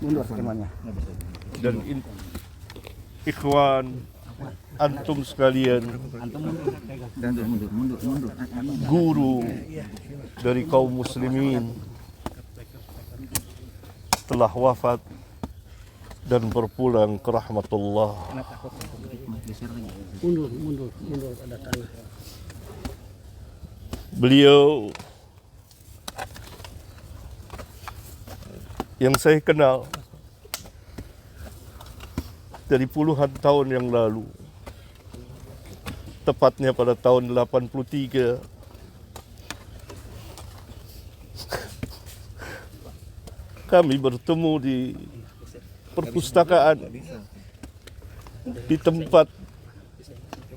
Mundur skemanya. dan ikhwan antum sekalian, guru dari kaum muslimin telah wafat dan berpulang ke rahmatullah. Mundur ada tanah. Beliau yang saya kenal dari puluhan tahun yang lalu, tepatnya pada tahun 83, kami bertemu di perpustakaan di tempat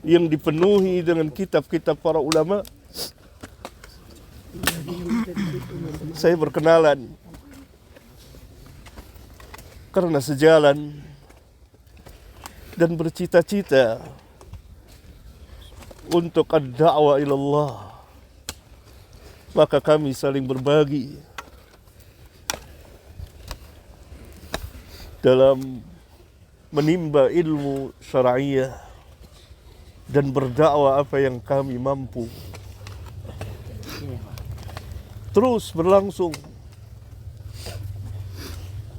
yang dipenuhi dengan kitab-kitab para ulama. Saya berkenalan karena sejalan dan bercita-cita untuk ad-da'wah ilallah, maka kami saling berbagi dalam menimba ilmu syar'iyah dan berdakwah apa yang kami mampu. Terus berlangsung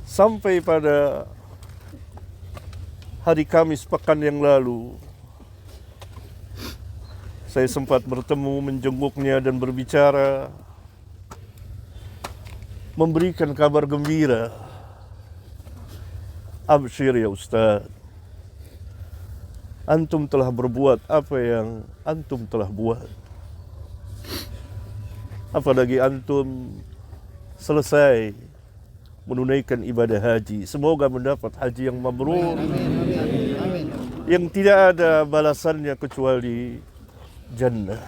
sampai pada hari Kamis pekan yang lalu, saya sempat bertemu, menjenguknya dan berbicara, memberikan kabar gembira. Absyir ya Ustaz, antum telah berbuat apa yang antum telah buat. Apalagi antum selesai menunaikan ibadah haji. Semoga mendapat haji yang mabrur, yang tidak ada balasannya kecuali jannah.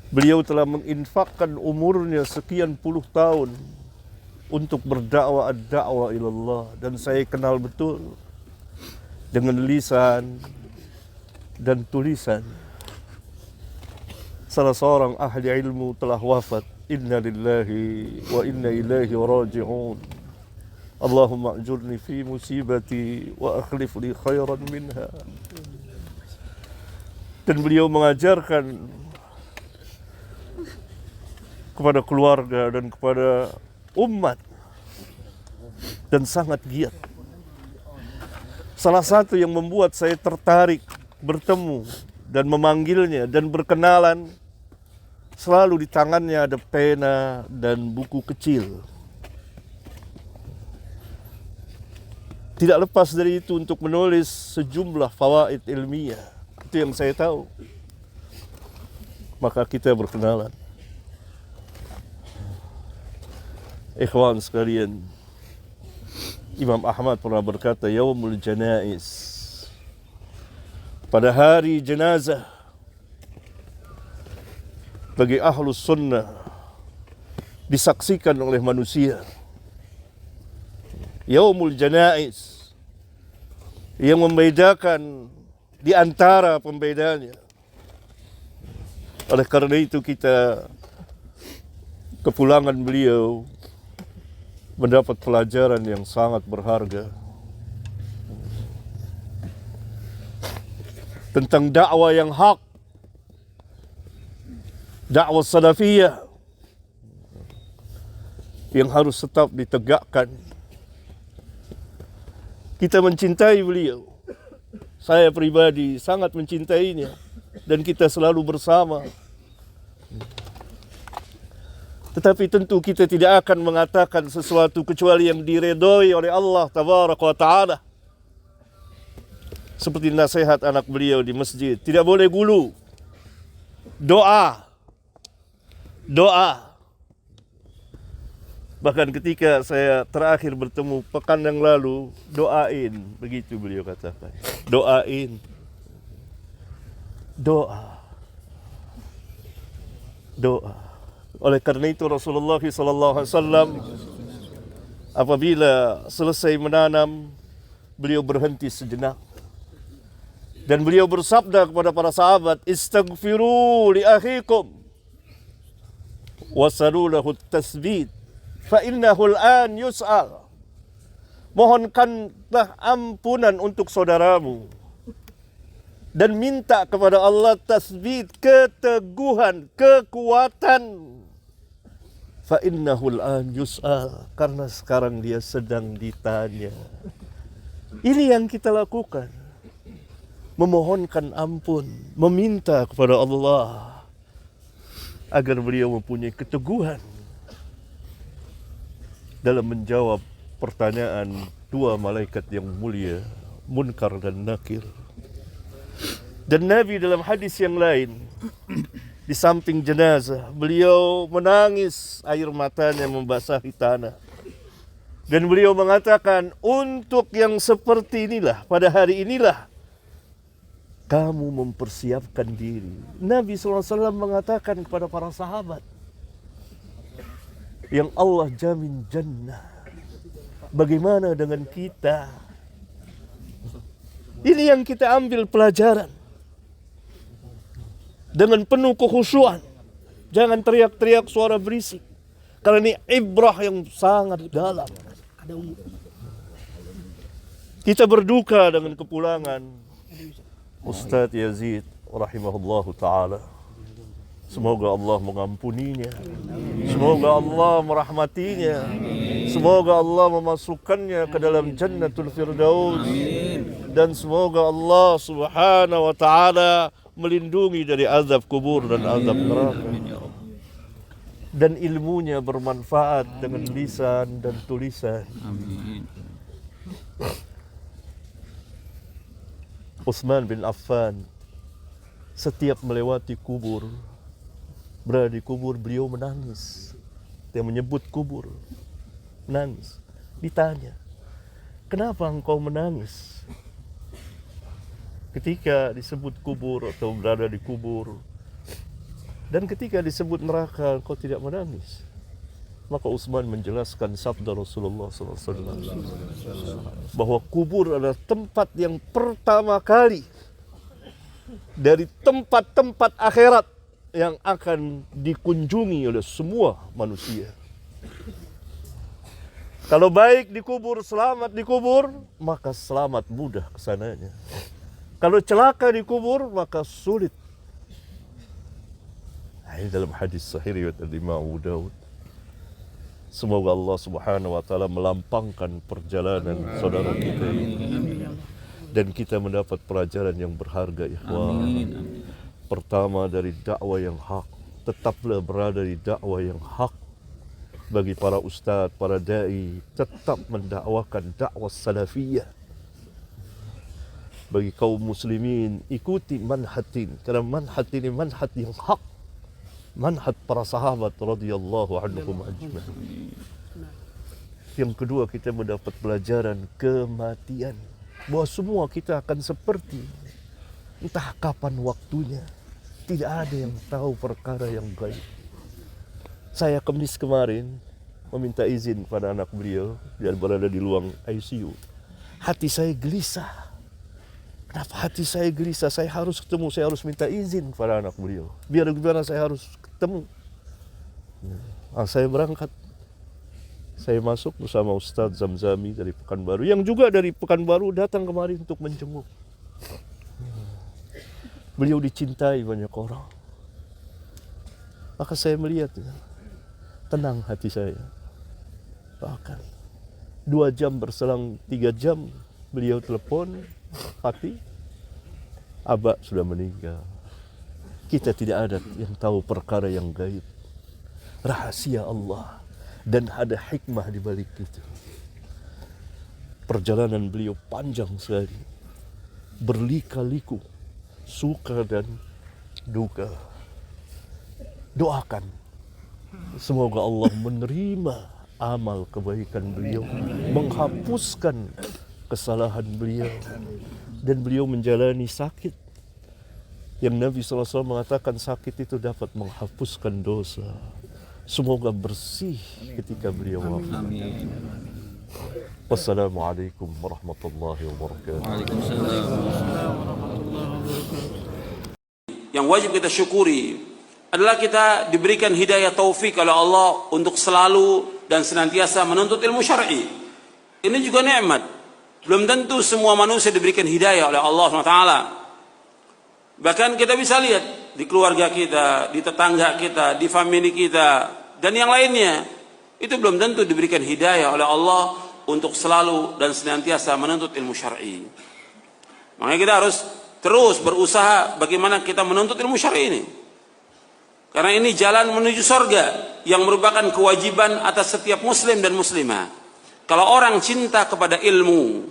Beliau telah menginfakkan umurnya sekian puluh tahun untuk berdakwah ad-da'wah ilallah, dan saya kenal betul dengan lisan dan tulisan. Salah seorang ahli ilmu telah wafat. Inna lillahi wa inna ilaihi raji'un. Allahumma ajurni fi musibati wa akhlif li khairan minha. Dan beliau mengajarkan kepada keluarga dan kepada umat, dan sangat giat. Salah satu yang membuat saya tertarik bertemu dan memanggilnya dan berkenalan, selalu di tangannya ada pena dan buku kecil. Tidak lepas dari itu untuk menulis sejumlah fawaid ilmiah. Itu yang saya tahu. Maka kita berkenalan. Ikhwan sekalian, Imam Ahmad pernah berkata, Yaumul Janaiz, pada hari jenazah bagi ahlus sunnah disaksikan oleh manusia. Yaumul Janaiz yang membedakan di antara pembedanya. Oleh karena itu kita kepulangan beliau mendapat pelajaran yang sangat berharga tentang dakwah yang hak, dakwah salafiyah yang harus tetap ditegakkan. Kita mencintai beliau. Saya pribadi sangat mencintainya dan kita selalu bersama. Tetapi tentu kita tidak akan mengatakan sesuatu kecuali yang diredoi oleh Allah Tabaraka wa Ta'ala. Seperti nasihat anak beliau di masjid, tidak boleh gulu. Doa. Bahkan ketika saya terakhir bertemu pekan yang lalu, doain, begitu beliau katakan. Doain. Doa. Oleh karena itu Rasulullah SAW apabila selesai menanam, beliau berhenti sejenak dan beliau bersabda kepada para sahabat, istaghfiru li akhikum wasalu lahu at-tasbit fa innahu al-an yus'al. Mohonkanlah ampunan untuk saudaramu. Dan minta kepada Allah tasbit, keteguhan, kekuatan. Fa innahu al-an yus'al, karena sekarang dia sedang ditanya. Ini yang kita lakukan. Memohonkan ampun, meminta kepada Allah agar beliau mempunyai keteguhan dalam menjawab pertanyaan dua malaikat yang mulia, Munkar dan Nakir. Dan Nabi dalam hadis yang lain, di samping jenazah, beliau menangis, air matanya membasahi tanah. Dan beliau mengatakan, untuk yang seperti inilah, pada hari inilah, kamu mempersiapkan diri. Nabi SAW mengatakan kepada para sahabat, yang Allah jamin jannah, bagaimana dengan kita? Ini yang kita ambil pelajaran. Dengan penuh kekhusyuan. Jangan teriak-teriak suara berisik. Karena ini ibrah yang sangat dalam. Kita berduka dengan kepulangan Ustaz Yazid rahimahullahu ta'ala. Semoga Allah mengampuninya. Semoga Allah merahmatinya. Semoga Allah memasukkannya ke dalam Jannatul Firdaus. Dan semoga Allah subhanahu wa ta'ala melindungi dari azab kubur dan azab neraka. Dan ilmunya bermanfaat dengan lisan dan tulisan. Amin. Utsman bin Affan setiap melewati kubur, berada di kubur, beliau menangis. Dia menyebut kubur, menangis. Ditanya, kenapa engkau menangis ketika disebut kubur atau berada di kubur, dan ketika disebut neraka engkau tidak menangis? Maka Utsman menjelaskan sabda Rasulullah SAW bahwa kubur adalah tempat yang pertama kali dari tempat-tempat akhirat yang akan dikunjungi oleh semua manusia. Kalau baik di kubur, selamat di kubur, maka selamat mudah kesananya. Kalau celaka di kubur, maka sulit. Ini dalam hadis sahih riwayat Imam Abu Daud. Semoga Allah subhanahu wa ta'ala melampangkan perjalanan saudara kita ini. Dan kita mendapat pelajaran yang berharga, ikhwan. Pertama, dari dakwah yang hak. Tetaplah berada di dakwah yang hak. Bagi para ustaz, para da'i, tetap mendakwakan dakwah salafiyah. Bagi kaum muslimin, ikuti manhatin. Kerana manhat ini manhat yang hak. Manhat para sahabat radhiyallahu anhum ajma'in. Yang kedua, kita mendapat pelajaran kematian. Bahwa semua kita akan seperti, entah kapan waktunya. Tidak ada yang tahu perkara yang gaib. Saya Kamis kemarin meminta izin pada anak beliau, dia berada di ruang ICU. Hati saya gelisah. Kenapa hati saya gelisah? Saya harus ketemu, saya harus minta izin pada anak beliau. Biar gimana saya harus ketemu. Saya berangkat. Saya masuk bersama Ustaz Zamzami dari Pekanbaru, yang juga dari Pekanbaru datang kemari untuk menjenguk. Beliau dicintai banyak orang. Maka saya melihat, tenang hati saya. Bahkan 2 jam berselang 3 jam, beliau telepon, Fatih, Abah sudah meninggal. Kita tidak ada yang tahu perkara yang gaib. Rahasia Allah. Dan ada hikmah di balik itu. Perjalanan beliau panjang sekali. Berlika-liku. Suka dan duka. Doakan. Semoga Allah menerima amal kebaikan beliau. Menghapuskan kesalahan beliau. Dan beliau menjalani sakit. Yang Nabi SAW mengatakan sakit itu dapat menghapuskan dosa. Semoga bersih ketika beliau wafat. Amin. Wassalamualaikum warahmatullahi wabarakatuh. Yang wajib kita syukuri adalah kita diberikan hidayah taufik oleh Allah untuk selalu dan senantiasa menuntut ilmu syar'i. Ini juga nikmat. Belum tentu semua manusia diberikan hidayah oleh Allah SWT. Bahkan kita bisa lihat di keluarga kita, di tetangga kita, di famili kita, dan yang lainnya. Itu belum tentu diberikan hidayah oleh Allah untuk selalu dan senantiasa menuntut ilmu syar'i. Makanya kita harus terus berusaha bagaimana kita menuntut ilmu syar'i ini. Karena ini jalan menuju surga yang merupakan kewajiban atas setiap muslim dan muslimah. Kalau orang cinta kepada ilmu,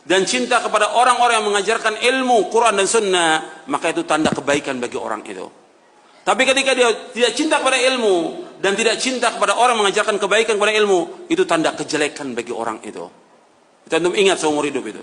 dan cinta kepada orang-orang yang mengajarkan ilmu, Quran dan Sunnah, maka itu tanda kebaikan bagi orang itu. Tapi ketika dia tidak cinta kepada ilmu dan tidak cinta kepada orang yang mengajarkan kebaikan kepada ilmu, itu tanda kejelekan bagi orang itu. Kita ingat seumur hidup itu.